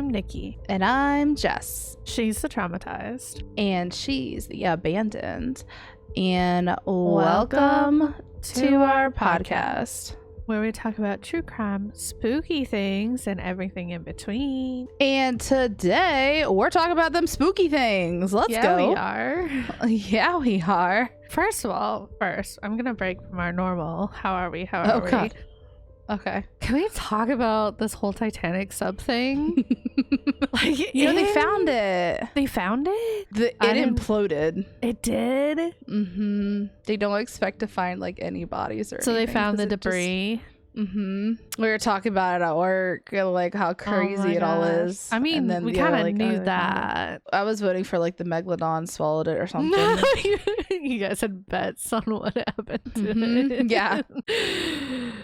I'm Nikki. And I'm Jess. She's the traumatized. And she's the abandoned. And welcome to our podcast, where we talk about true crime, spooky things, and everything in between. And today we're talking about them spooky things. Let's go. We are. Yeah, we are. First, I'm going to break from our normal. How are we? God. Okay. Can we talk about this whole Titanic sub thing? They found it. They found it? It imploded. It did? Mm-hmm. They don't expect to find any bodies or anything. So they found the debris. We were talking about it at work, how crazy it all is. I mean, we kind of knew that. I was voting for the megalodon swallowed it or something. No, you guys had bets on what happened to it. Yeah.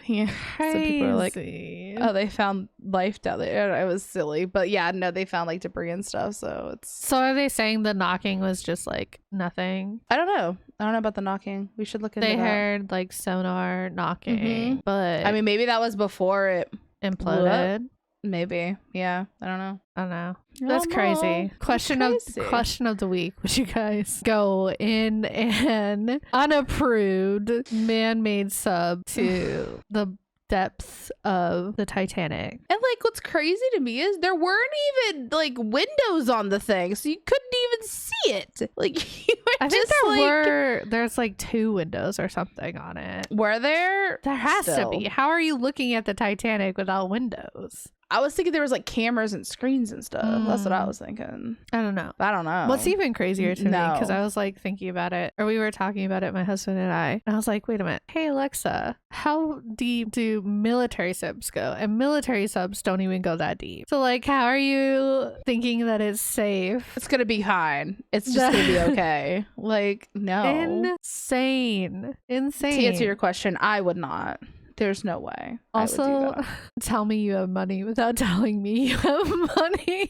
Crazy. So people were like, oh, they found life down there. It was silly, but yeah, no, they found debris and stuff. So are they saying the knocking was just nothing? I don't know about the knocking. We should look into that. They heard sonar knocking, but I mean, maybe that was before it imploded. Maybe. Yeah. I don't know. That's crazy. Question of the week. Would you guys go in an unapproved man-made sub to the depths of the Titanic? And what's crazy to me is there weren't even windows on the thing, so you couldn't even see it. I think there's 2 windows or something on it. Were there? There has to be. How are you looking at the Titanic without windows? I was thinking there was cameras and screens and stuff. That's what I was thinking. I don't know. What's even crazier to me, because I was thinking about it, or we were talking about it, my husband and I was like, wait a minute. Hey, Alexa, how deep do military subs go? And military subs don't even go that deep. So how are you thinking that it's safe? It's going to be fine. It's just going to be okay. No. Insane. To answer your question, I would not. There's no way. Also, tell me you have money without telling me you have money.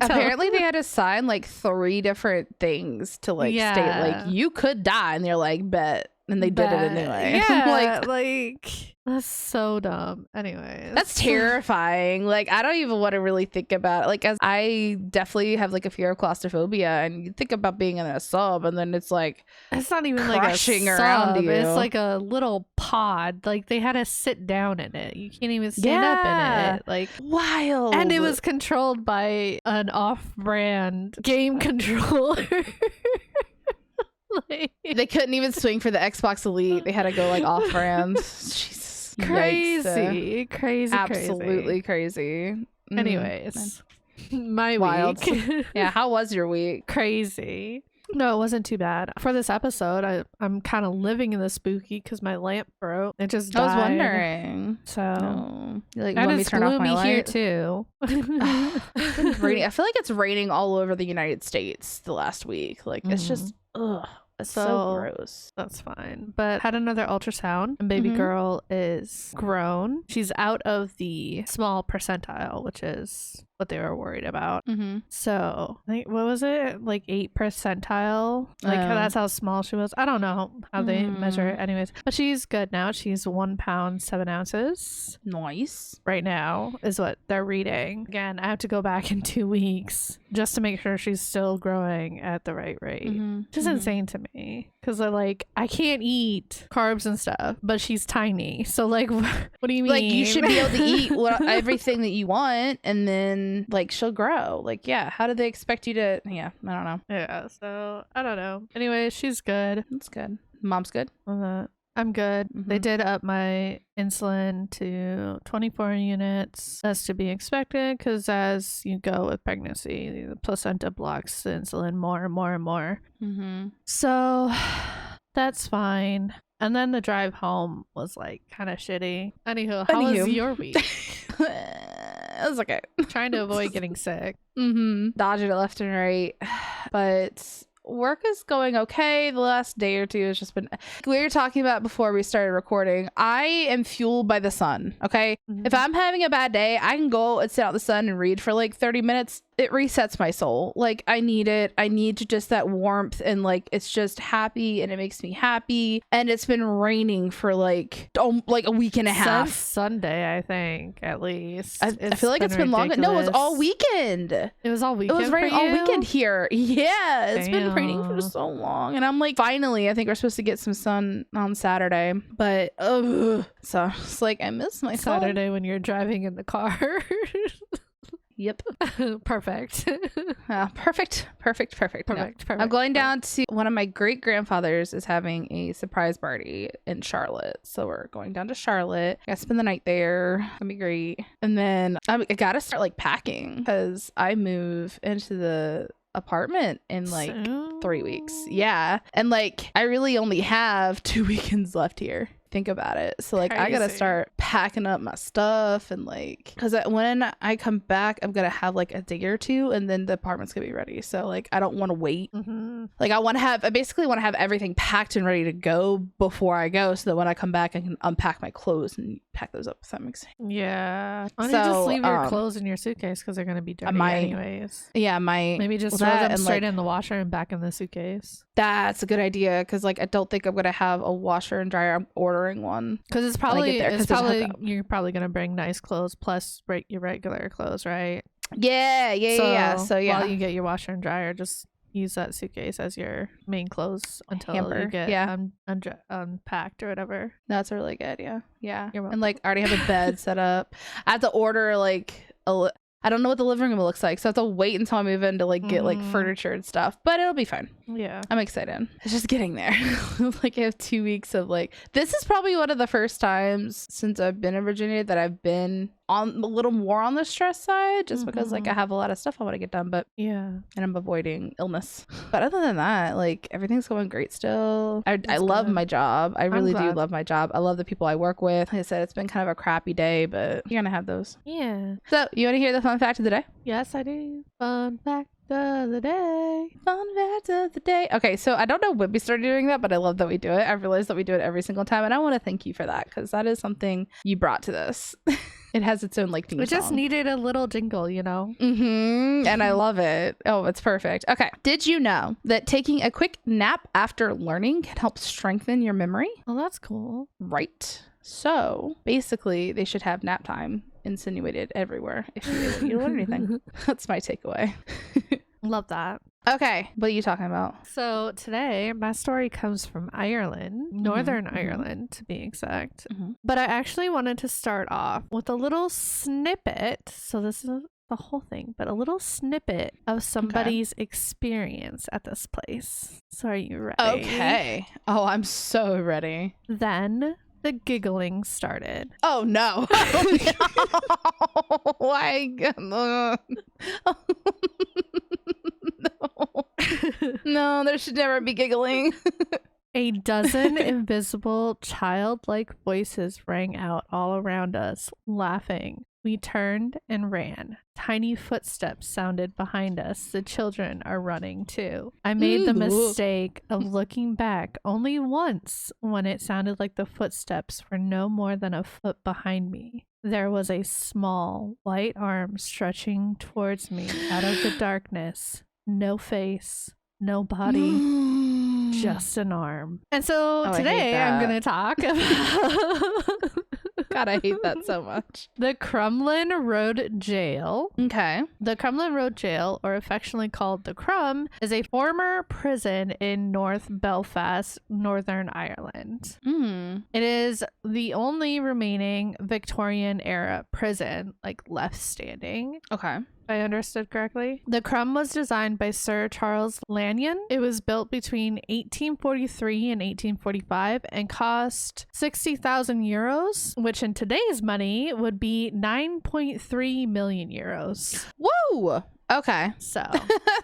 Apparently they had to sign 3 different things to state you could die, and they're bet, and they did it anyway. Yeah, that's so dumb. Anyway, that's terrifying. I don't even want to really think about it. As I definitely have a fear of claustrophobia, and you think about being in a sub, and then it's it's not even crushing a around sub. you. It's a little pod. They had to sit down in it. You can't even stand up in it. Wild. And it was controlled by an off-brand game controller. They couldn't even swing for the Xbox Elite. They had to go off-brand. Jesus. Crazy. Absolutely crazy. Anyways, my Wild. week. Yeah, how was your week? Crazy. No, it wasn't too bad. For this episode, I'm kind of living in the spooky because my lamp broke. It just died. I was wondering. So, and it's gloomy here too. Raining. I feel like it's raining all over the United States the last week. It's just, ugh. It's so gross. That's fine. But had another ultrasound, and baby girl is grown. She's out of the small percentile, which is what they were worried about. So what was it, 8 percentile? That's how small she was. I don't know how they measure it. Anyways, but she's good now. She's 1 pound 7 ounces. Nice. Right now is what they're reading. Again, I have to go back in 2 weeks just to make sure she's still growing at the right rate. Which is insane to me, because I can't eat carbs and stuff, but she's tiny. So what do you mean? You should be able to eat everything that you want, and then she'll grow. How do they expect you to? I don't know. Yeah, so I don't know. Anyway, she's good. That's good. Mom's good. I'm good. They did up my insulin to 24 units. That's to be expected, because as you go with pregnancy, the placenta blocks the insulin more and more and more. So that's fine. And then the drive home was kind of shitty. Anywho, how was your week? It was okay. Trying to avoid getting sick. Dodging it left and right. But work is going okay. The last day or two has just been, we were talking about before we started recording, I am fueled by the sun. Okay. If I'm having a bad day, I can go and sit out in the sun and read for 30 minutes. it resets my soul. Like I need it. I need to just that warmth, and like it's just happy and it makes me happy. And it's been raining for like a week and a half. Since Sunday, I think, at least. I feel like it's been longer. No, it was all weekend. It was all weekend. It was raining all weekend here. Yeah, it's been raining for Damn. so long. And I'm like, finally, I think we're supposed to get some sun on Saturday. But so it's like I miss my sun. Saturday when you're driving in the car. Yep. Perfect. Perfect. No. I'm going down to one of my great grandfathers is having a surprise party in Charlotte. So we're going down to Charlotte. I gotta spend the night there. It'll be great. And then I gotta start like packing because I move into the apartment in like 3 weeks. Yeah. And like I really only have 2 weekends left here. Think about it. So like I gotta start packing up my stuff, and like because when I come back I'm gonna have like a day or two and then the apartment's gonna be ready. So like I don't want to wait. Like I basically want to have everything packed and ready to go before I go, so that when I come back I can unpack my clothes and pack those up, if that makes sense. Yeah. Why don't you just leave your clothes in your suitcase because they're gonna be dirty anyways. Yeah, maybe just throw them straight in the washer and back in the suitcase. That's a good idea, because like I don't think I'm gonna have a washer and dryer. I'm ordering one because it's probably you're probably gonna bring nice clothes plus your regular clothes, right? Yeah. So while you get your washer and dryer, just use that suitcase as your main clothes until you get unpacked or whatever. That's really good. Yeah. And like I already have a bed set up. I have to order like I don't know what the living room looks like, so I have to wait until I move in to like get like furniture and stuff, but it'll be fine. Yeah, I'm excited. It's just getting there. Like I have 2 weeks of like, this is probably one of the first times since I've been in Virginia that I've been on a little more on the stress side, just because like I have a lot of stuff I want to get done, but and I'm avoiding illness. But other than that, like everything's going great still. I love my job. I really do love my job. I love the people I work with. Like I said, it's been kind of a crappy day, but you're gonna have those. Yeah. So you want to hear the fun fact of the day? Yes, I do. Fun fact of the day. Fun fact of the day. Okay, so I don't know when we started doing that, but I love that we do it. I realized that we do it every single time, and I want to thank you for that, because that is something you brought to this. It has its own like theme song. We just needed a little jingle, you know? And I love it. Oh, it's perfect. Okay. Did you know that taking a quick nap after learning can help strengthen your memory? Oh, that's cool. Right. So basically they should have nap time insinuated everywhere if you don't learn anything. That's my takeaway. Love that. Okay, what are you talking about? So today my story comes from Ireland, Northern Ireland to be exact. But I actually wanted to start off with a little snippet. So this is the whole thing, but a little snippet of somebody's experience at this place. So are you ready? Okay. Oh, I'm so ready. Then the giggling started. Oh no. Oh, no. Why? No, there should never be giggling. A dozen invisible childlike voices rang out all around us, laughing. We turned and ran. Tiny footsteps sounded behind us. The children are running too. I made the mistake of looking back only once when it sounded like the footsteps were no more than a foot behind me. There was a small white arm stretching towards me out of the darkness. No face, no body, just an arm. And so today I'm going to talk about... God, I hate that so much. The Crumlin Road Jail. Okay. The Crumlin Road Jail, or affectionately called the Crum, is a former prison in North Belfast, Northern Ireland. It is the only remaining Victorian era prison, like, left standing. Okay. I understood correctly. The Crum was designed by Sir Charles Lanyon. It was built between 1843 and 1845 and cost 60,000 euros, which in today's money would be 9.3 million euros. Whoa! Okay. So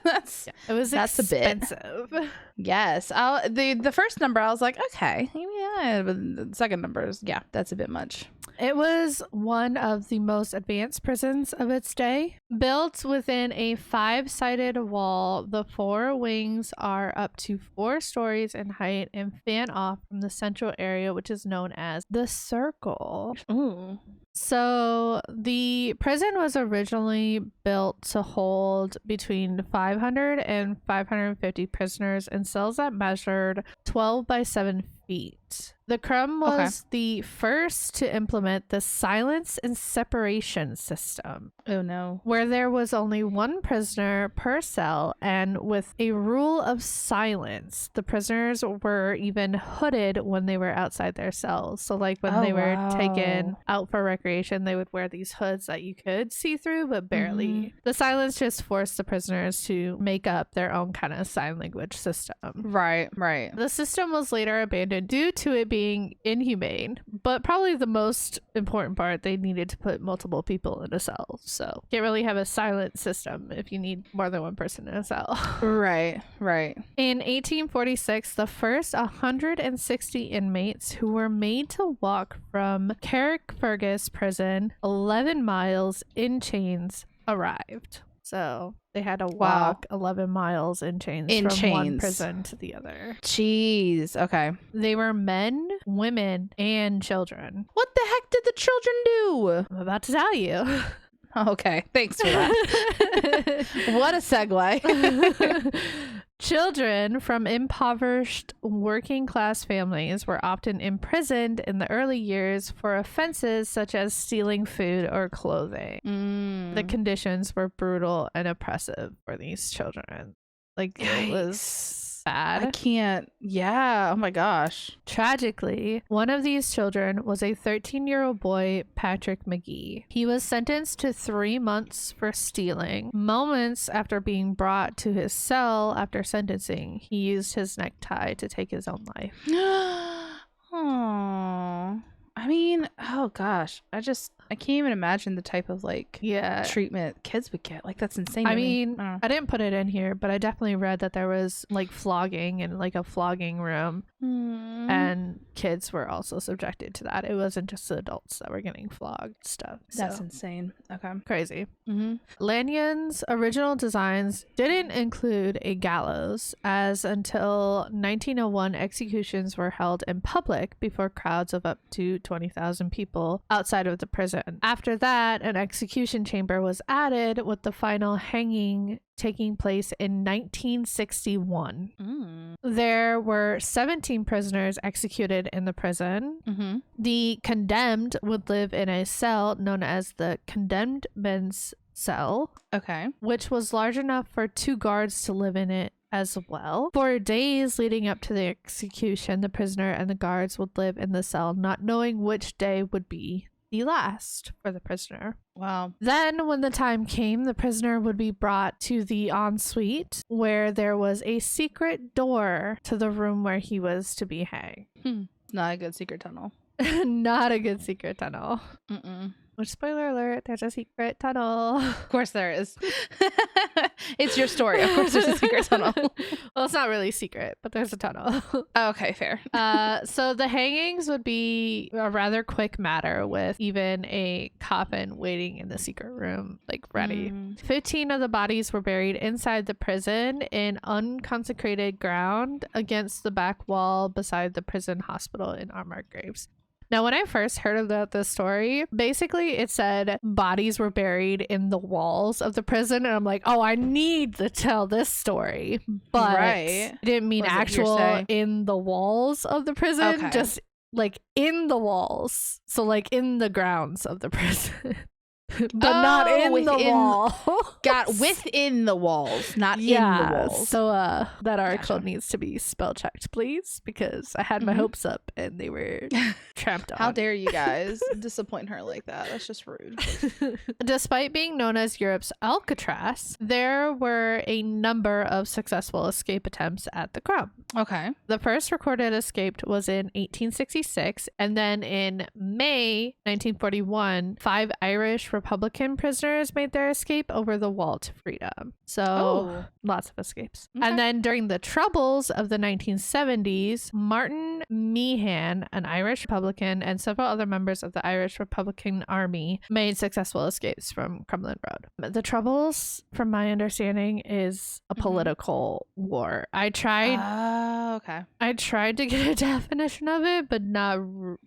that's expensive. A bit. Yes. The first number I was like, okay. Yeah, but the second number is, yeah, that's a bit much. It was one of the most advanced prisons of its day. Built within a 5-sided wall, the 4 wings are up to 4 stories in height and fan off from the central area, which is known as the Circle. Ooh. So the prison was originally built to hold between 500 and 550 prisoners in cells that measured 12 by 7 feet. The Crum was the first to implement the silence and separation system. Oh no. Where there was only one prisoner per cell, and with a rule of silence. The prisoners were even hooded when they were outside their cells. So like when they were taken out for recreation, they would wear these hoods that you could see through but barely. The silence just forced the prisoners to make up their own kind of sign language system. Right. The system was later abandoned due to it being inhumane, but probably the most important part, they needed to put multiple people in a cell. So can't really have a silent system if you need more than one person in a cell. Right. In 1846, the first 160 inmates who were made to walk from Carrickfergus prison 11 miles in chains arrived. So they had to walk 11 miles in chains from one prison to the other. Jeez. Okay. They were men, women, and children. What the heck did the children do? I'm about to tell you. Okay. Thanks for that. What a segue. Children from impoverished working class families were often imprisoned in the early years for offenses such as stealing food or clothing. The conditions were brutal and oppressive for these children. Like, it was bad. I can't. Yeah. Oh my gosh. Tragically, one of these children was a 13-year-old boy, Patrick McGee. He was sentenced to 3 months for stealing. Moments after being brought to his cell after sentencing, he used his necktie to take his own life. Oh. I mean, oh gosh. I can't even imagine the type of treatment kids would get. Like, that's insane. I mean, I didn't put it in here, but I definitely read that there was like flogging in like a flogging room, and kids were also subjected to that. It wasn't just the adults that were getting flogged stuff. That's insane. Okay. Crazy. Lanyon's original designs didn't include a gallows, as until 1901 executions were held in public before crowds of up to 20,000 people outside of the prison. After that, an execution chamber was added, with the final hanging taking place in 1961. There were 17 prisoners executed in the prison. The condemned would live in a cell known as the condemned men's cell, which was large enough for 2 guards to live in it as well. For days leading up to the execution, the prisoner and the guards would live in the cell, not knowing which day would be the last for the prisoner. Wow. Then when the time came, the prisoner would be brought to the ensuite, where there was a secret door to the room where he was to be hanged. Not a good secret tunnel. Not a good secret tunnel. Which, spoiler alert, there's a secret tunnel. Of course there is. It's your story. Of course there's a secret tunnel. Well, it's not really secret, but there's a tunnel. Okay, fair. So the hangings would be a rather quick matter, with even a coffin waiting in the secret room, like ready. 15 of the bodies were buried inside the prison in unconsecrated ground against the back wall beside the prison hospital in unmarked graves. Now, when I first heard about this story, basically it said bodies were buried in the walls of the prison. And I'm like, oh, I need to tell this story. But it didn't mean actual in the walls of the prison, just like in the walls. So like in the grounds of the prison. But not in the wall. Got within the walls, not in the walls. So that article needs to be spell checked, please, because I had my hopes up and they were tramped on. How dare you guys disappoint her like that? That's just rude. Despite being known as Europe's Alcatraz, there were a number of successful escape attempts at the Crum. The first recorded escape was in 1866, and then in May 1941, 5 Irish Republican prisoners made their escape over the wall to freedom. So lots of escapes. And then during the Troubles of the 1970s, Martin Meehan, an Irish Republican, and several other members of the Irish Republican Army made successful escapes from Crumlin Road. The Troubles, from my understanding, is a political war. I tried to get a definition of it, but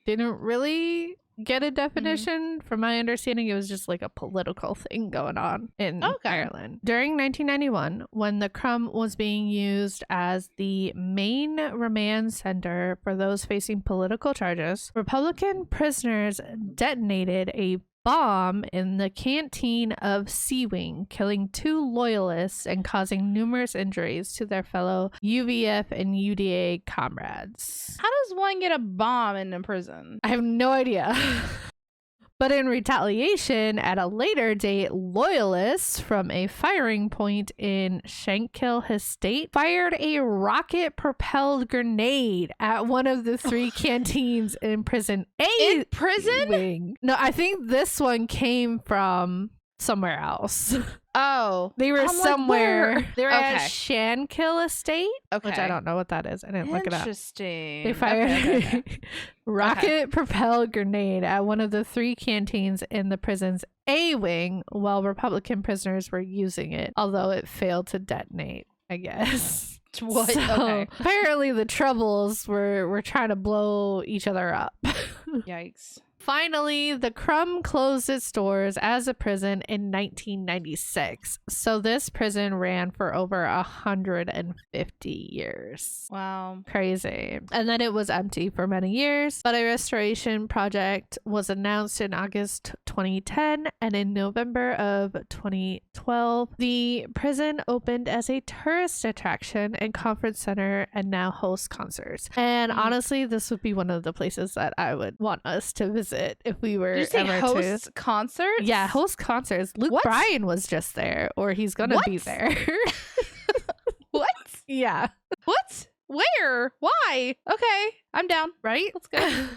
didn't really get a definition. From my understanding, it was just like a political thing going on in Ireland. During 1991, when the Crum was being used as the main remand center for those facing political charges, Republican prisoners detonated a bomb in the canteen of C Wing, killing 2 loyalists and causing numerous injuries to their fellow UVF and UDA comrades. How does one get a bomb in a prison? I have no idea. But in retaliation, at a later date, loyalists from a firing point in Shankill Estate fired a rocket-propelled grenade at one of the 3 canteens in prison A. In prison? Wing. No, I think this one came from somewhere else. Oh. They were somewhere. Like, they were at Shankill Estate, which I don't know what that is. I didn't look it up. Interesting. They fired rocket-propelled grenade at one of the 3 canteens in the prison's A wing while Republican prisoners were using it, although it failed to detonate, I guess. What? So, apparently the Troubles were trying to blow each other up. Yikes. Finally, the Crum closed its doors as a prison in 1996. So this prison ran for over 150 years. Wow. Crazy. And then it was empty for many years, but a restoration project was announced in August 2010, and in November of 2012, the prison opened as a tourist attraction and conference center and now hosts concerts. And honestly, this would be one of the places that I would want us to visit if we were ever host concerts. Yeah, host concerts. Luke Bryan was just there, or he's gonna be there. What? Yeah. What? Where? Why? Okay, I'm down. Right? Let's go.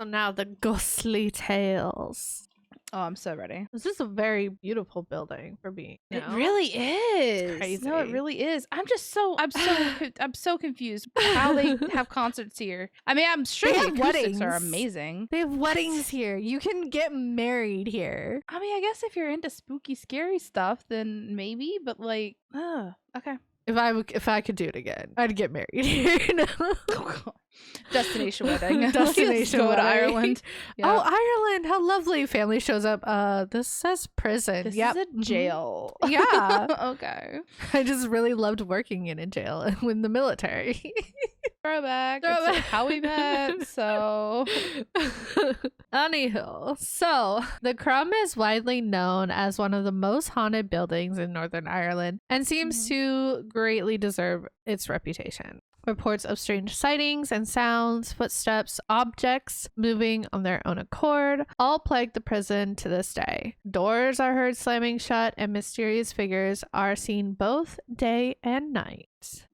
So now the ghostly tales. Oh, I'm so ready. This is a very beautiful building for being. It really is. It's crazy. No, it really is. I'm so confused how they have concerts here. I mean, I'm sure the acoustics are amazing. They have weddings here. You can get married here. I mean, I guess if you're into spooky, scary stuff, then maybe. But like, okay. If I could do it again, I'd get married here. No. Oh, God. Destination wedding. Destination go wedding. to Ireland. Yep. Oh, Ireland! How lovely. Family shows up. This says prison. This is a jail. Yeah. Okay. I just really loved working in a jail in the military. Throwback. It's how we met. So, anywho, so the Crum is widely known as one of the most haunted buildings in Northern Ireland and seems to greatly deserve its reputation. Reports of strange sightings and sounds, footsteps, objects moving on their own accord all plague the prison to this day. Doors are heard slamming shut and mysterious figures are seen both day and night.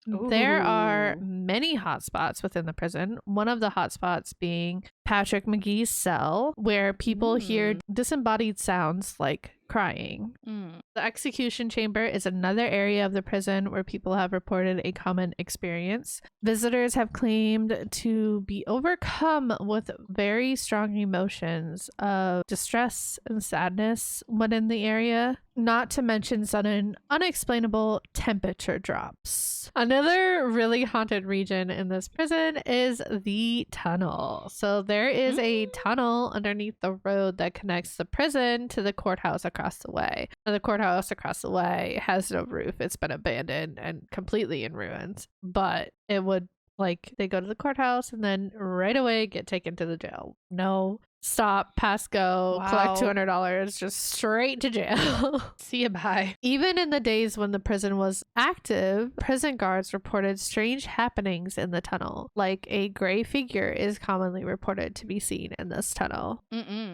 Ooh. There are many hotspots within the prison, one of the hotspots being Patrick McGee's cell, where people hear disembodied sounds like crying. The execution chamber is another area of the prison where people have reported a common experience. Visitors have claimed to be overcome with very strong emotions of distress and sadness when in the area, not to mention sudden unexplainable temperature drops. Another really haunted region in this prison is the tunnel. So there is a tunnel underneath the road that connects the prison to the courthouse across the way. Now, the courthouse across the way has no roof. It's been abandoned and completely in ruins, but it would, like, they go to the courthouse and then right away get taken to the jail. No stop, pass go, collect $200, just straight to jail. See you, bye. Even in the days when the prison was active, prison guards reported strange happenings in the tunnel, like a gray figure is commonly reported to be seen in this tunnel.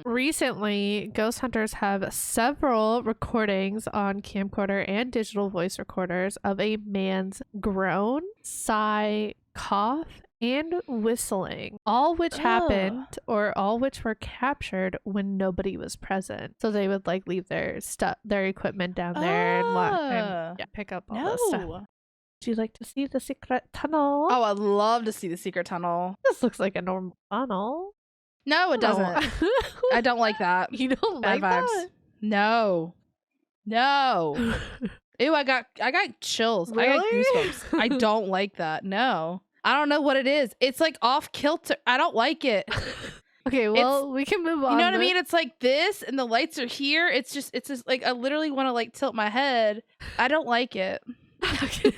Recently, ghost hunters have several recordings on camcorder and digital voice recorders of a man's groan, sigh, cough, and whistling, all which happened or all which were captured when nobody was present. So they would like leave their stuff, their equipment down there and pick up all this stuff. Would you like to see the secret tunnel? Oh, I'd love to see the secret tunnel. This looks like a normal tunnel. No, it doesn't. I don't like that. You don't like vibes. That? No. Ew, I got chills. Really? I got goosebumps. I don't like that. No. I don't know what it is. It's like off kilter. I don't like it. Okay, well, we can move on. You know what I mean? It's like this, and the lights are here. It's just like I literally want to like tilt my head. I don't like it. Okay.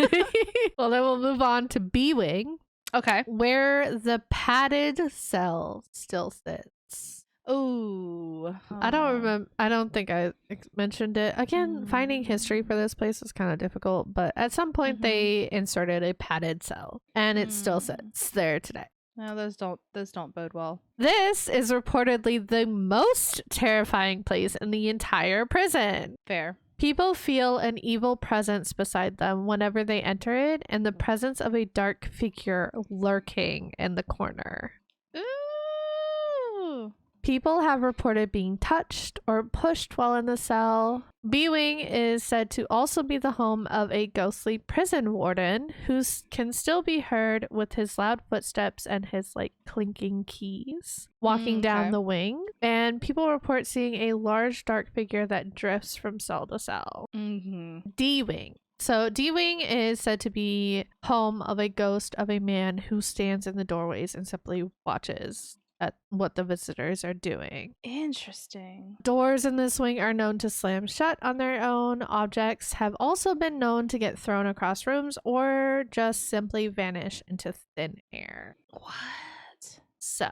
Well, then we'll move on to B wing. Okay. Where the padded cell still sits. Oh. I don't remember. I don't think I mentioned it. Again, finding history for this place is kind of difficult, but at some point they inserted a padded cell, and it still sits there today. No, those don't bode well. This is reportedly the most terrifying place in the entire prison. Fair. People feel an evil presence beside them whenever they enter it, and the presence of a dark figure lurking in the corner. Ooh. People have reported being touched or pushed while in the cell. B-Wing is said to also be the home of a ghostly prison warden who can still be heard with his loud footsteps and his like clinking keys walking down the wing. And people report seeing a large dark figure that drifts from cell to cell. D-Wing. So D-Wing is said to be home of a ghost of a man who stands in the doorways and simply watches at what the visitors are doing. Interesting. Doors in this wing are known to slam shut on their own. Objects have also been known to get thrown across rooms or just simply vanish into thin air. What? So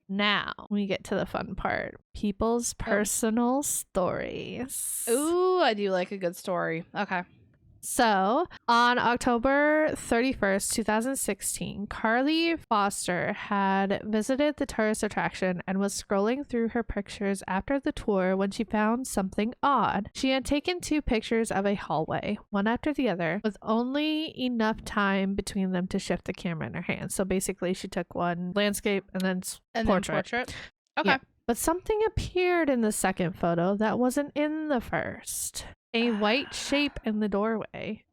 now we get to the fun part. People's personal stories. Ooh, I do like a good story. Okay. So, on October 31st, 2016, Carly Foster had visited the tourist attraction and was scrolling through her pictures after the tour when she found something odd. She had taken 2 pictures of a hallway, one after the other, with only enough time between them to shift the camera in her hand. So basically, she took one landscape and then portrait. Okay. Yeah. But something appeared in the second photo that wasn't in the first. A white shape in the doorway.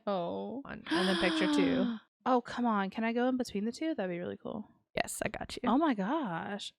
No. And then picture 2. Oh, come on. Can I go in between the 2? That'd be really cool. Yes, I got you. Oh my gosh.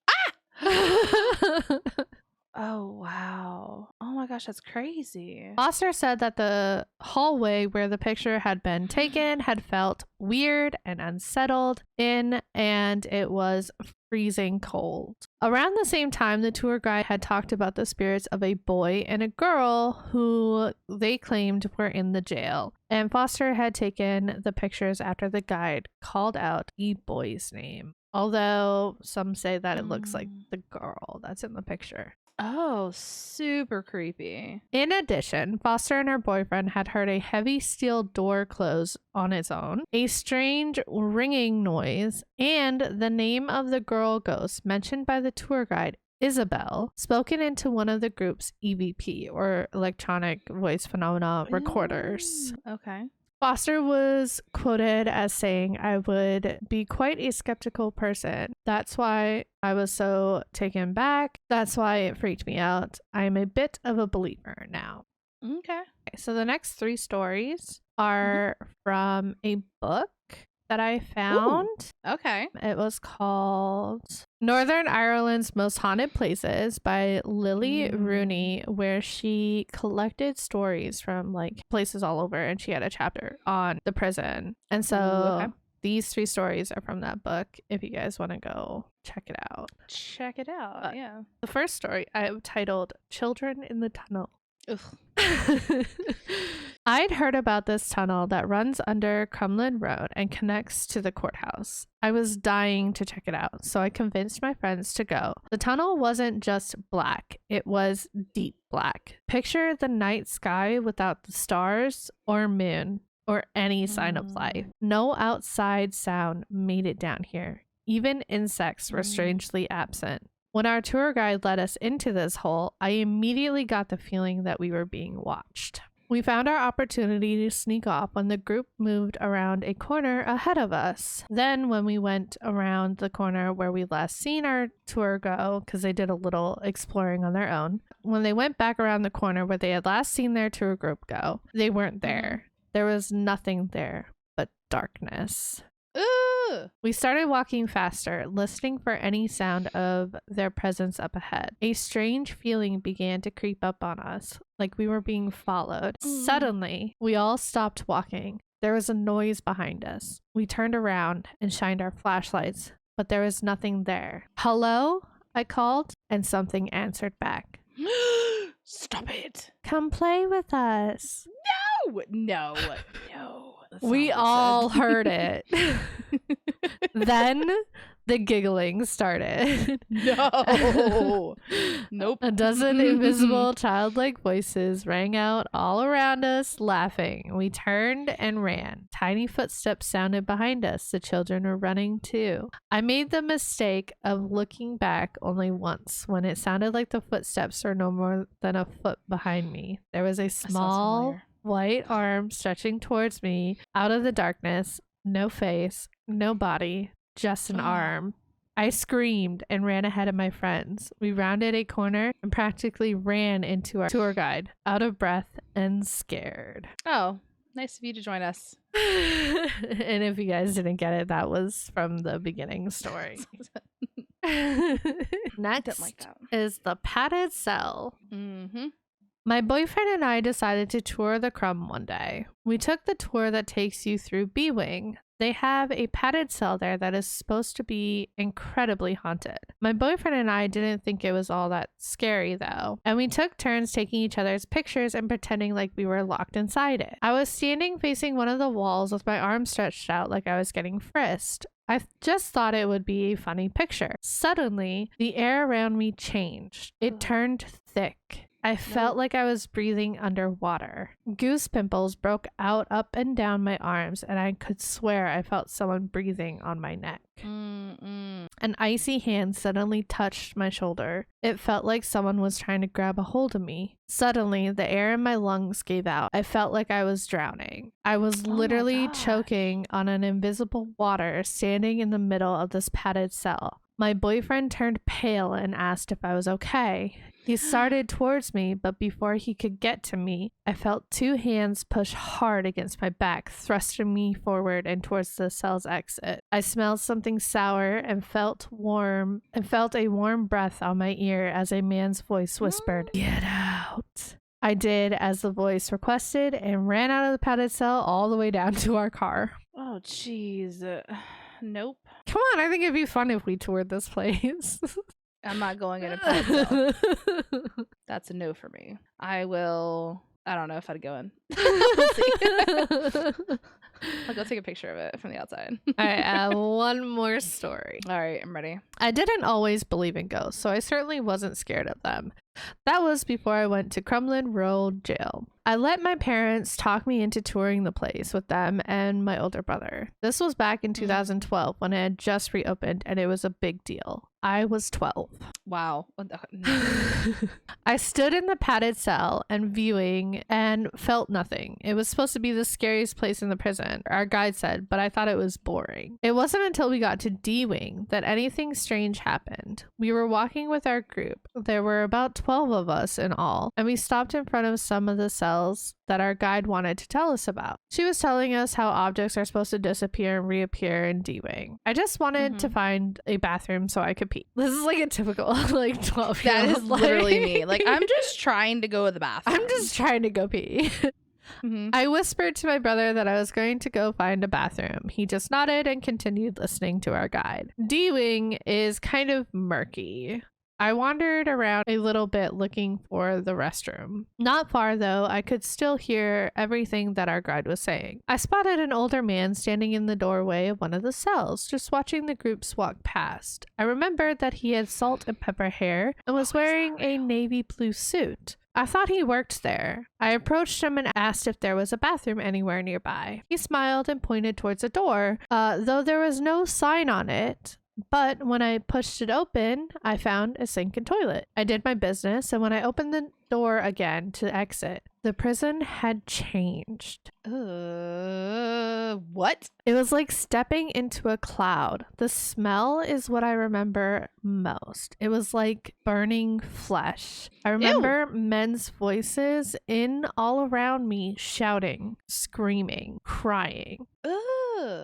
Oh, wow. Oh my gosh, that's crazy. Foster said that the hallway where the picture had been taken had felt weird and unsettled and it was freezing cold. Around the same time, the tour guide had talked about the spirits of a boy and a girl who they claimed were in the jail. And Foster had taken the pictures after the guide called out the boy's name. Although some say that it looks like the girl that's in the picture. Oh, super creepy. In addition, Foster and her boyfriend had heard a heavy steel door close on its own, a strange ringing noise, and the name of the girl ghost mentioned by the tour guide, Isabel, spoken into one of the group's EVP, or electronic voice phenomena recorders. Okay. Foster was quoted as saying, "I would be quite a skeptical person. That's why I was so taken back. That's why it freaked me out. I'm a bit of a believer now." Okay. So the next 3 stories are from a book that I found. Ooh. Okay. It was called Northern Ireland's Most Haunted Places by Lily Rooney, where she collected stories from like places all over, and she had a chapter on the prison. And so these 3 stories are from that book if you guys want to go check it out. Check it out. But yeah. The first story I titled Children in the Tunnel. I'd heard about this tunnel that runs under Crumlin Road and connects to the courthouse. I was dying to check it out, so I convinced my friends to go. The tunnel wasn't just black, it was deep black. Picture the night sky without the stars or moon or any sign of life. No outside sound made it down here. Even insects were strangely absent. When our tour guide led us into this hole, I immediately got the feeling that we were being watched. We found our opportunity to sneak off when the group moved around a corner ahead of us. Then when we went around the corner where we last seen our tour go, because they did a little exploring on their own, when they went back around the corner where they had last seen their tour group go, they weren't there. There was nothing there but darkness. Ooh. We started walking faster, listening for any sound of their presence up ahead. A strange feeling began to creep up on us, like we were being followed. Suddenly, we all stopped walking. There was a noise behind us. We turned around and shined our flashlights, but there was nothing there. Hello? I called, and something answered back. Stop it. Come play with us. No. We all heard it. Then the giggling started. No. Nope. A dozen invisible childlike voices rang out all around us, laughing. We turned and ran. Tiny footsteps sounded behind us. The children were running too. I made the mistake of looking back only once when it sounded like the footsteps were no more than a foot behind me. There was a small white arm stretching towards me out of the darkness. No face, no body, just an arm. I screamed and ran ahead of my friends. We rounded a corner and practically ran into our tour guide, out of breath and scared. Oh, nice of you to join us. And if you guys didn't get it, that was from the beginning story. Next is the padded cell. Mm-hmm. My boyfriend and I decided to tour the Crumb one day. We took the tour that takes you through B-Wing. They have a padded cell there that is supposed to be incredibly haunted. My boyfriend and I didn't think it was all that scary though, and we took turns taking each other's pictures and pretending like we were locked inside it. I was standing facing one of the walls with my arms stretched out like I was getting frisked. I just thought it would be a funny picture. Suddenly, the air around me changed. It turned thick. I felt like I was breathing underwater. Goose pimples broke out up and down my arms, and I could swear I felt someone breathing on my neck. An icy hand suddenly touched my shoulder. It felt like someone was trying to grab a hold of me. Suddenly, the air in my lungs gave out. I felt like I was drowning. I was literally choking on an invisible water standing in the middle of this padded cell. My boyfriend turned pale and asked if I was okay. He started towards me, but before he could get to me, I felt two hands push hard against my back, thrusting me forward and towards the cell's exit. I smelled something sour and felt a warm breath on my ear as a man's voice whispered, "Get out." I did as the voice requested and ran out of the padded cell all the way down to our car. Oh, jeez. Nope. Come on, I think it'd be fun if we toured this place. I'm not going in a padded cell. That's a no for me. I don't know if I'd go in. We'll see. I'll go take a picture of it from the outside. All right, one more story. All right, I'm ready. I didn't always believe in ghosts, so I certainly wasn't scared of them. That was before I went to Crumlin Rural Jail. I let my parents talk me into touring the place with them and my older brother. This was back in 2012 when it had just reopened, and it was a big deal. I was 12. Wow. I stood in the padded cell and viewing and felt nothing. It was supposed to be the scariest place in the prison, our guide said, but I thought it was boring. It wasn't until we got to D-Wing that anything strange happened. We were walking with our group. There were about 12 of us in all, and we stopped in front of some of the cells that our guide wanted to tell us about. She was telling us how objects are supposed to disappear and reappear in D-Wing. I just wanted to find a bathroom so I could pee. This is like a typical 12-year-old. That is literally me. I'm just trying to go to the bathroom. I'm just trying to go pee. I whispered to my brother that I was going to go find a bathroom. He just nodded and continued listening to our guide. D-Wing is kind of murky. I wandered around a little bit looking for the restroom. Not far though, I could still hear everything that our guide was saying. I spotted an older man standing in the doorway of one of the cells, just watching the groups walk past. I remembered that he had salt and pepper hair and was wearing a navy blue suit. I thought he worked there. I approached him and asked if there was a bathroom anywhere nearby. He smiled and pointed towards a door, though there was no sign on it. But when I pushed it open, I found a sink and toilet. I did my business, and when I opened the door again to exit, the prison had changed. What? It was like stepping into a cloud. The smell is what I remember most. It was like burning flesh. I remember men's voices in all around me, shouting, screaming, crying.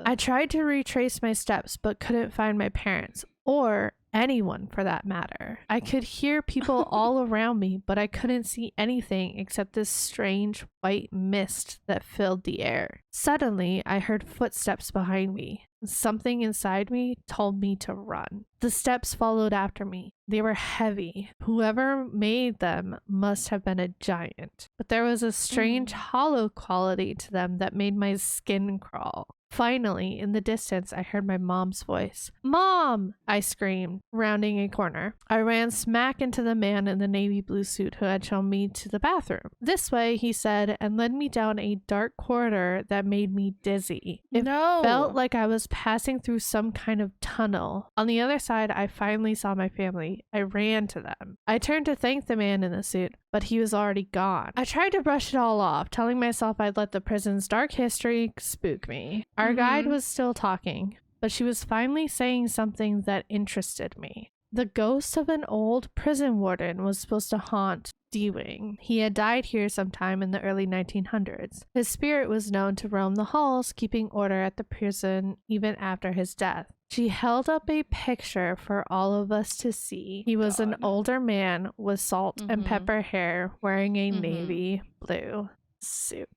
I tried to retrace my steps, but couldn't find my parents, or anyone for that matter. I could hear people all around me, but I couldn't see anything except this strange white mist that filled the air. Suddenly, I heard footsteps behind me. Something inside me told me to run. The steps followed after me. They were heavy. Whoever made them must have been a giant. But there was a strange hollow quality to them that made my skin crawl. Finally, in the distance, I heard my mom's voice. "Mom!" I screamed, rounding a corner. I ran smack into the man in the navy blue suit who had shown me to the bathroom. "This way," he said, and led me down a dark corridor that made me dizzy. It felt like I was passing through some kind of tunnel. On the other side, I finally saw my family. I ran to them. I turned to thank the man in the suit, but he was already gone. I tried to brush it all off, telling myself I'd let the prison's dark history spook me. Our guide was still talking, but she was finally saying something that interested me. The ghost of an old prison warden was supposed to haunt D-Wing. He had died here sometime in the early 1900s. His spirit was known to roam the halls, keeping order at the prison even after his death. She held up a picture for all of us to see. He was an older man with salt and pepper hair wearing a navy blue suit.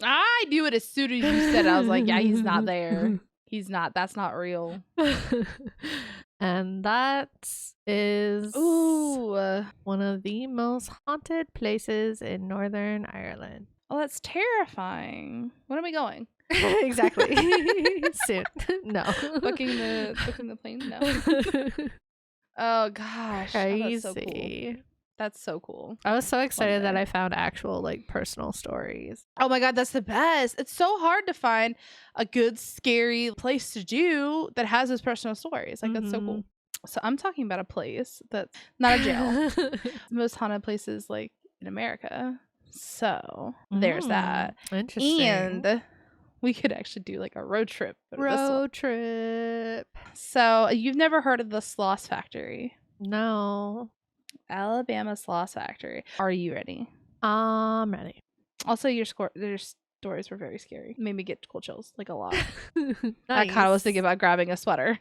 I knew it as soon as you said it. I was like, yeah, he's not there. He's not. That's not real. And that is one of the most haunted places in Northern Ireland. Oh, that's terrifying. When are we going? Exactly. Soon. No. Booking the plane? No. Oh gosh. Crazy. Oh, that's so cool. That's so cool. I was so excited that I found actual like personal stories. Oh my god, that's the best. It's so hard to find a good scary place to do that has those personal stories. Like that's so cool. So I'm talking about a place that's not a jail. The most haunted places like in America. So there's that. Interesting. And we could actually do like a road trip. Road trip. So you've never heard of the Sloss factory? No. Alabama Sloss factory. Are you ready? I'm ready. Also, your stories were very scary. Made me get cold chills, like a lot. Nice. I kind of was thinking about grabbing a sweater.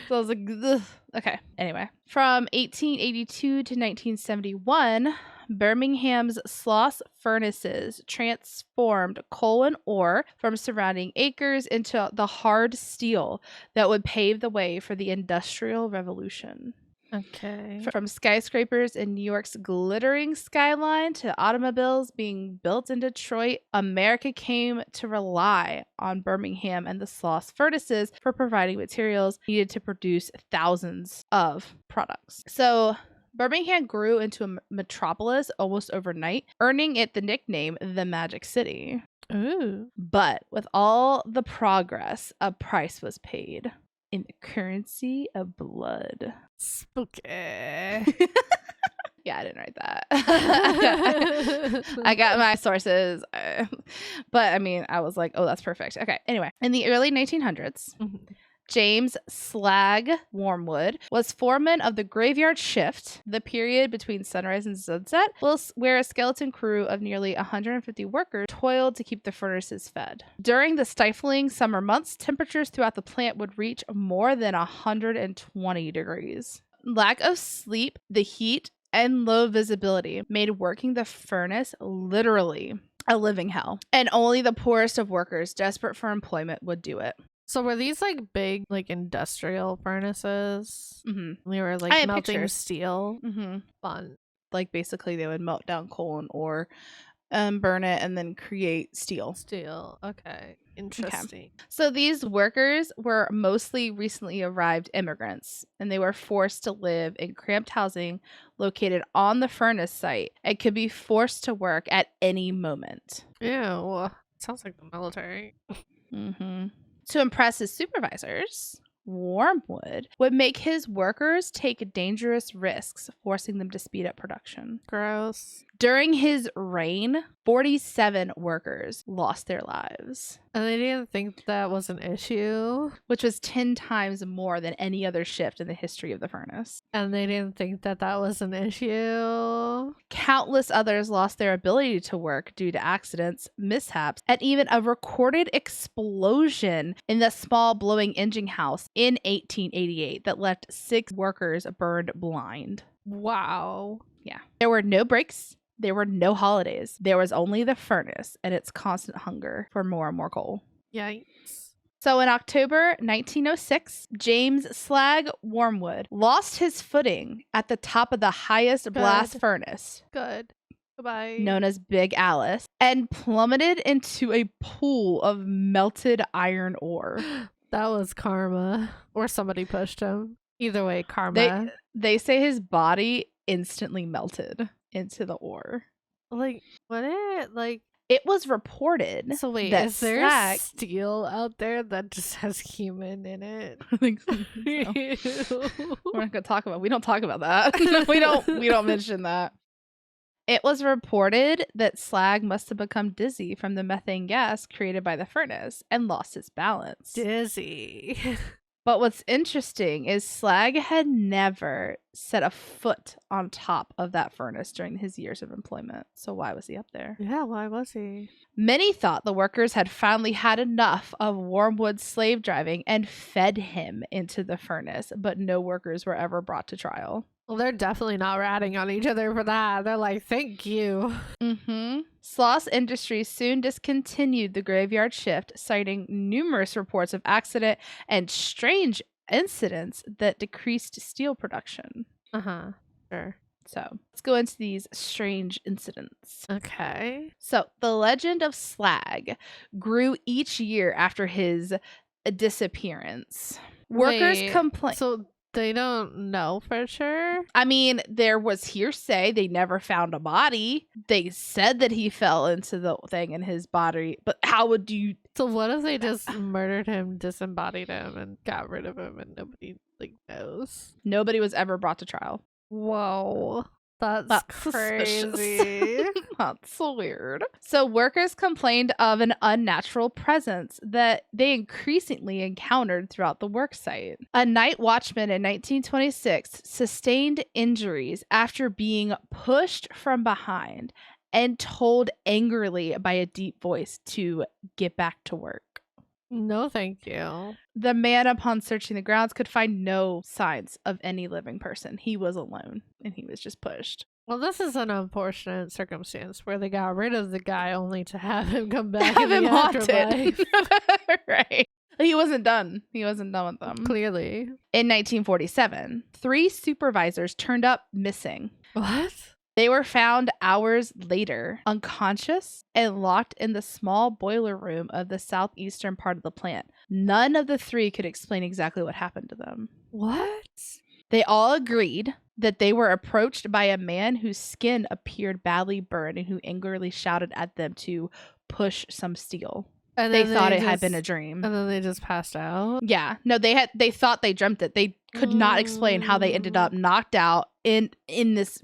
So I was like, ugh. Okay. Anyway, from 1882 to 1971, Birmingham's Sloss furnaces transformed coal and ore from surrounding acres into the hard steel that would pave the way for the Industrial Revolution. Okay. From skyscrapers in New York's glittering skyline to automobiles being built in Detroit, America came to rely on Birmingham and the Sloss furnaces for providing materials needed to produce thousands of products. So Birmingham grew into a metropolis almost overnight, earning it the nickname the Magic City. Ooh. But with all the progress, a price was paid in the currency of blood. Spooky. Yeah, I didn't write that. I got my sources. But I mean, I was like, oh, that's perfect. Okay. Anyway, in the early 1900s, James Slag Wormwood was foreman of the graveyard shift, the period between sunrise and sunset, where a skeleton crew of nearly 150 workers toiled to keep the furnaces fed. During the stifling summer months, temperatures throughout the plant would reach more than 120 degrees. Lack of sleep, the heat, and low visibility made working the furnace literally a living hell, and only the poorest of workers desperate for employment would do it. So were these like big like industrial furnaces? They were like melting pictures. Steel. Fun. Like basically they would melt down coal and ore, burn it, and then create steel. Okay. Interesting. Okay. So these workers were mostly recently arrived immigrants, and they were forced to live in cramped housing located on the furnace site and could be forced to work at any moment. Ew. Sounds like the military. To impress his supervisors, Wormwood would make his workers take dangerous risks, forcing them to speed up production. Gross. During his reign, 47 workers lost their lives. And they didn't think that was an issue. Which was 10 times more than any other shift in the history of the furnace. And they didn't think that that was an issue. Countless others lost their ability to work due to accidents, mishaps, and even a recorded explosion in the small blowing engine house in 1888 that left 6 workers burned blind. Wow. Yeah. There were no breaks, There were no holidays. There was only the furnace and its constant hunger for more and more coal. Yikes. So in October 1906, James Slag Wormwood lost his footing at the top of the highest blast furnace. Good. Goodbye. Known as Big Alice, and plummeted into a pool of melted iron ore. That was karma. Or somebody pushed him. Either way, karma. They say his body instantly melted into the ore. Like, what it was reported. So wait, that is there steel out there that just has human in it? I think so. We're not gonna talk about. We don't talk about that. we don't mention that. It was reported that Slag must have become dizzy from the methane gas created by the furnace and lost his balance. Dizzy. But what's interesting is Slag had never set a foot on top of that furnace during his years of employment. So why was he up there? Yeah, why was he? Many thought the workers had finally had enough of Wormwood's slave driving and fed him into the furnace, but no workers were ever brought to trial. Well, they're definitely not ratting on each other for that. They're like, thank you. Sloss Industries soon discontinued the graveyard shift, citing numerous reports of accident and strange incidents that decreased steel production. Sure. So let's go into these strange incidents. Okay. So the legend of Slag grew each year after his disappearance. Workers complained. So they don't know for sure? I mean, there was hearsay. They never found a body. They said that he fell into the thing in his body, but how would you... So what if they just murdered him, disembodied him, and got rid of him and nobody knows? Nobody was ever brought to trial. Whoa. That's crazy. That's so weird. So workers complained of an unnatural presence that they increasingly encountered throughout the worksite. A night watchman in 1926 sustained injuries after being pushed from behind and told angrily by a deep voice to get back to work. No, thank you. The man, upon searching the grounds, could find no signs of any living person. He was alone, and he was just pushed. Well, this is an unfortunate circumstance where they got rid of the guy only to have him come back have in him the afterlife. Right. He wasn't done. He wasn't done with them. Clearly. In 1947, 3 supervisors turned up missing. What? They were found hours later, unconscious and locked in the small boiler room of the southeastern part of the plant. None of the 3 could explain exactly what happened to them. What? They all agreed that they were approached by a man whose skin appeared badly burned and who angrily shouted at them to push some steel. And they thought it had been a dream. And then they just passed out? Yeah. No, they thought they dreamt it. They could not explain how they ended up knocked out in this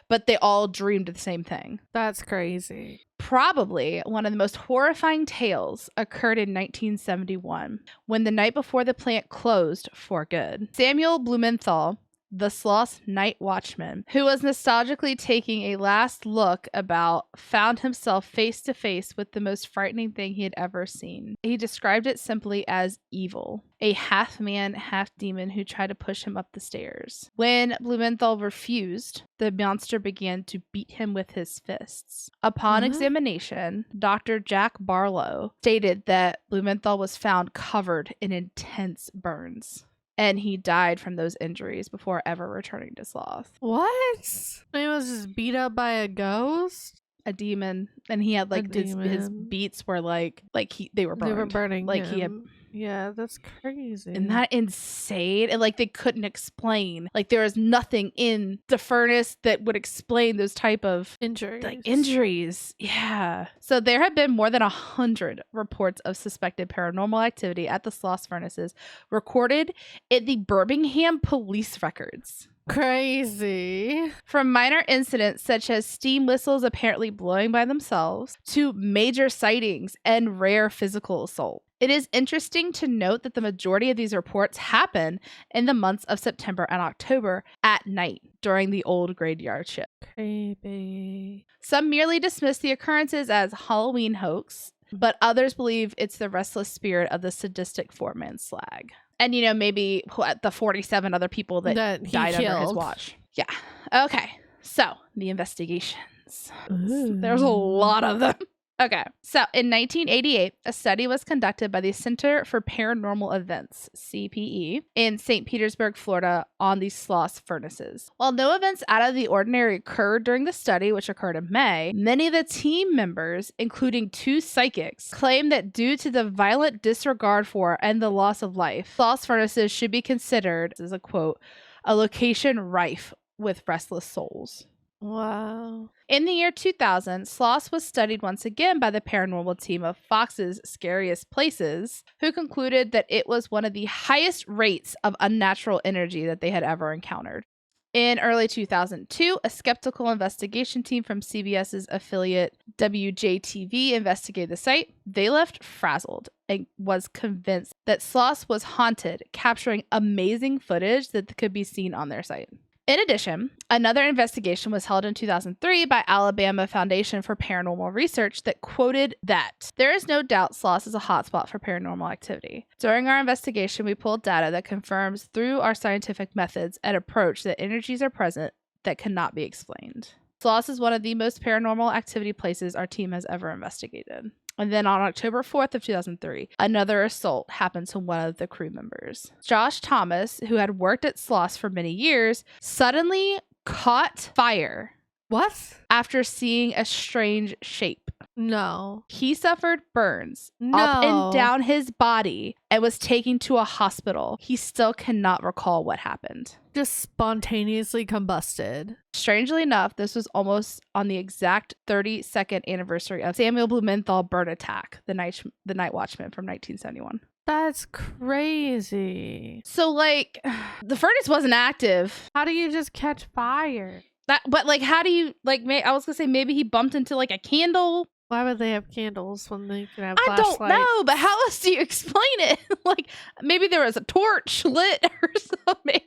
but they all dreamed the same thing. That's crazy. Probably one of the most horrifying tales occurred in 1971, when the night before the plant closed for good. Samuel Blumenthal, the Sloss night watchman, who was nostalgically taking a last look about, found himself face to face with the most frightening thing he had ever seen. He described it simply as evil, a half man, half demon who tried to push him up the stairs. When Blumenthal refused, the monster began to beat him with his fists. Upon examination, Dr. Jack Barlow stated that Blumenthal was found covered in intense burns. And he died from those injuries before ever returning to Sloss. What? He was just beat up by a ghost? A demon. And he had his beats were they were burned. They were burning like him. He had. Yeah, that's crazy. Isn't that insane? And they couldn't explain. There was nothing in the furnace that would explain those type of injuries. Yeah. So there have been more than 100 reports of suspected paranormal activity at the Sloss furnaces recorded in the Birmingham police records. Crazy. From minor incidents such as steam whistles apparently blowing by themselves to major sightings and rare physical assault. It is interesting to note that the majority of these reports happen in the months of September and October at night during the old graveyard shift. Creepy. Some merely dismiss the occurrences as Halloween hoax, but others believe it's the restless spirit of the sadistic foreman Slag. And, maybe the 47 other people that died under his watch. Yeah. Okay. So, the investigations. evidence. There's a lot of them. Okay, so in 1988, a study was conducted by the Center for Paranormal Events, CPE, in St. Petersburg, Florida, on the Sloss furnaces. While no events out of the ordinary occurred during the study, which occurred in May, many of the team members, including 2 psychics, claimed that due to the violent disregard for and the loss of life, Sloss furnaces should be considered, this is a quote, a location rife with restless souls. Wow. In the year 2000, Sloss was studied once again by the paranormal team of Fox's Scariest Places, who concluded that it was one of the highest rates of unnatural energy that they had ever encountered. In early 2002, a skeptical investigation team from CBS's affiliate WJTV investigated the site. They left frazzled and was convinced that Sloss was haunted, capturing amazing footage that could be seen on their site. In addition, another investigation was held in 2003 by Alabama Foundation for Paranormal Research that quoted that there is no doubt Sloss is a hotspot for paranormal activity. During our investigation, we pulled data that confirms through our scientific methods and approach that energies are present that cannot be explained. Sloss is one of the most paranormal activity places our team has ever investigated. And then on October 4th of 2003, another assault happened to one of the crew members. Josh Thomas, who had worked at Sloss for many years, suddenly caught fire. What? After seeing a strange shape. No. He suffered burns up and down his body and was taken to a hospital. He still cannot recall what happened. Just spontaneously combusted. Strangely enough, this was almost on the exact 32nd anniversary of Samuel Blumenthal burn attack, the night watchman from 1971. That's crazy. So, like, the furnace wasn't active. How do you just catch fire? But, like, how do you, like, I was going to say maybe he bumped into, like, a candle. Why would they have candles when they can have flashlights? I don't know, but how else do you explain it? Like, maybe there was a torch lit or something.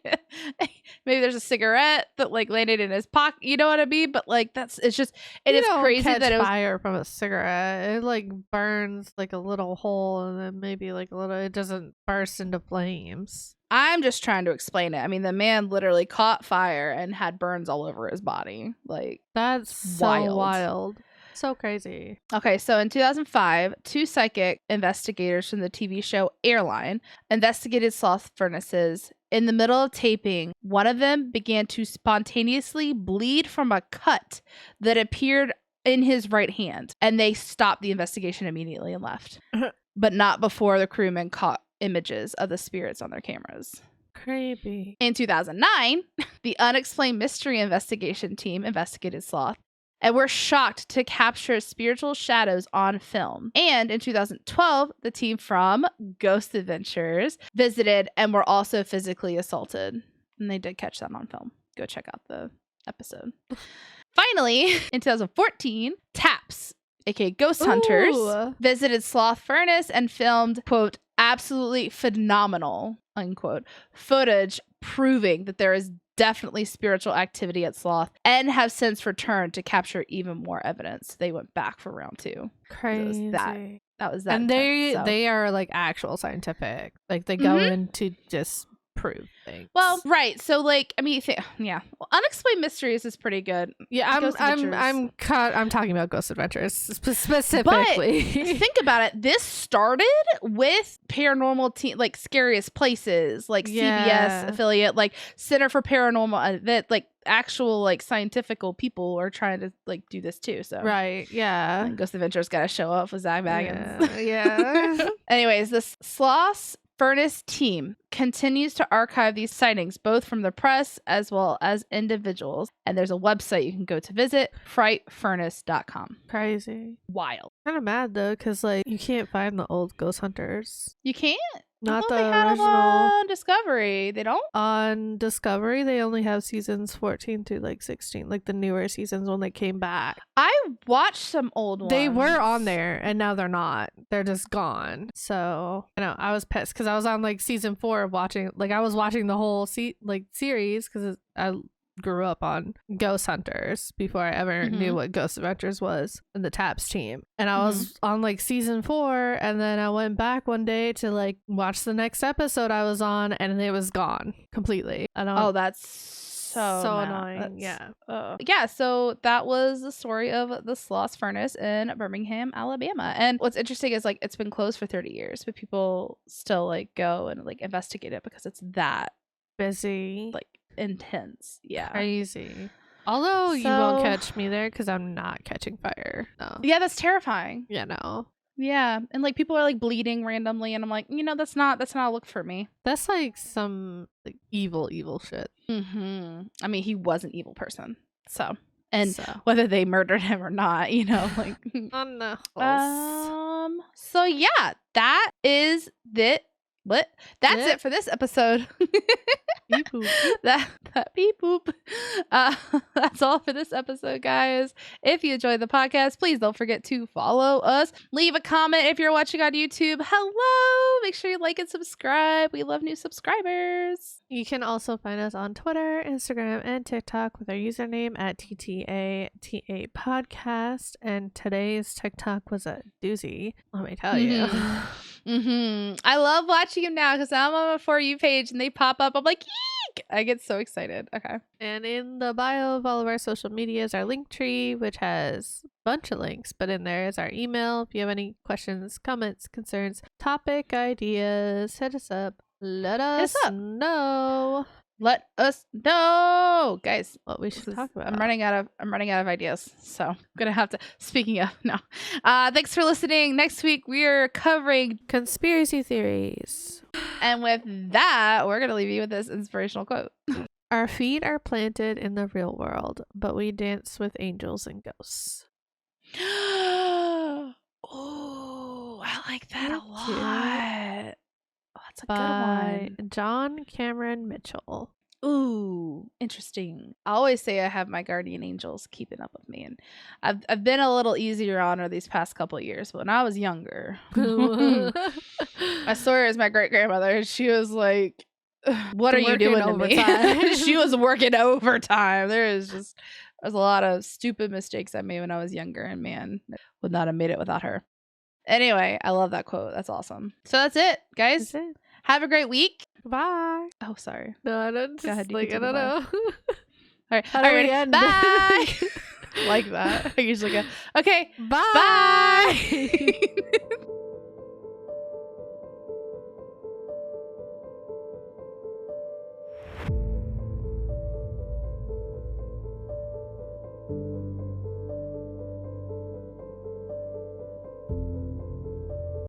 Maybe there's a cigarette that, like, landed in his pocket. You know what I mean? But, like, it is crazy that it was fire from a cigarette. It, like, burns, like, a little hole and then maybe, like, it doesn't burst into flames. I'm just trying to explain it. I mean, the man literally caught fire and had burns all over his body. Like, that's so wild. So crazy. Okay, so in 2005, 2 psychic investigators from the TV show Airline investigated Sloss furnaces. In the middle of taping, one of them began to spontaneously bleed from a cut that appeared in his right hand, and they stopped the investigation immediately and left. But not before the crewmen caught images of the spirits on their cameras. Creepy. In 2009, the Unexplained Mystery Investigation team investigated Sloss and were shocked to capture spiritual shadows on film. And in 2012, the team from Ghost Adventures visited and were also physically assaulted. And they did catch that on film. Go check out the episode. Finally, in 2014, TAPS, aka Ghost Hunters, visited Sloth Furnace and filmed, quote, absolutely phenomenal, unquote, footage proving that there is definitely spiritual activity at Sloth, and have since returned to capture even more evidence. They went back for round 2. Crazy. That was that. And they are like actual scientific. Like they go in to just prove things. Well, right. So like, I mean, yeah. Well, Unexplained Mysteries is pretty good. Yeah, I'm talking about Ghost Adventures specifically. But think about it. This started with paranormal like Scariest Places, like CBS affiliate, like Center for Paranormal, that like actual like scientifical people are trying to like do this too. So right, yeah. And Ghost Adventures got to show up with Zach Baggins. Yeah. Anyways, this Sloss Furnace team continues to archive these sightings both from the press as well as individuals, and there's a website you can go to visit, frightfurnace.com. Crazy. Wild. Kind of mad though, because like you can't find the old Ghost Hunters. You can't? Not the they had original. On Discovery. They don't? On Discovery, they only have seasons 14 to like 16, like the newer seasons when they came back. I watched some old ones. They were on there and now they're not. They're just gone. So, I know, I was pissed because I was on like season 4 of watching, like I was watching the whole series because I grew up on Ghost Hunters before I ever knew what Ghost Adventures was and the TAPS team. And I was on like season 4, and then I went back one day to like watch the next episode I was on, and it was gone completely. Oh, that's so annoying. Yeah. Yeah, so that was the story of the Sloss furnace in Birmingham, Alabama. And what's interesting is like it's been closed for 30 years, but people still like go and like investigate it because it's that busy, like intense. Yeah. Crazy. Although you won't catch me there because I'm not catching fire. No. Yeah, that's terrifying. Yeah, no. Yeah, and like people are like bleeding randomly, and I'm like, that's not a look for me. That's like some like evil shit. I mean, he was an evil person, so whether they murdered him or not, like oh no. So yeah, that is it. What? That's it for this episode. Beep boop. that beep boop. That's all for this episode, guys. If you enjoyed the podcast, please don't forget to follow us. Leave a comment if you're watching on YouTube. Hello. Make sure you like and subscribe. We love new subscribers. You can also find us on Twitter, Instagram, and TikTok with our username at TTATA Podcast. And today's TikTok was a doozy, let me tell you. I love watching him now because I'm on my For You page and they pop up. I'm like, eek! I get so excited. Okay. And in the bio of all of our social media is our link tree, which has a bunch of links, but in there is our email. If you have any questions, comments, concerns, topic ideas, hit us up. Let us know. Let us know, guys, what we should talk about. I'm running out of ideas, so I'm gonna have to. Speaking of, no. Thanks for listening. Next week we are covering conspiracy theories, and with that, we're gonna leave you with this inspirational quote: "Our feet are planted in the real world, but we dance with angels and ghosts." Oh, I like that a lot. That's a good one. John Cameron Mitchell. Ooh, interesting. I always say I have my guardian angels keeping up with me, and I've been a little easier on her these past couple of years. But when I was younger, I swear it was my great grandmother. She was like, "What are you doing to me?" She was working overtime. There's a lot of stupid mistakes I made when I was younger, and man, I would not have made it without her. Anyway, I love that quote. That's awesome. So that's it, guys. That's it. Have a great week. Bye. Oh, sorry. No, I don't. Just, I don't know. All right. How do we end? Bye. Like that. I usually go. Okay. Bye. Bye.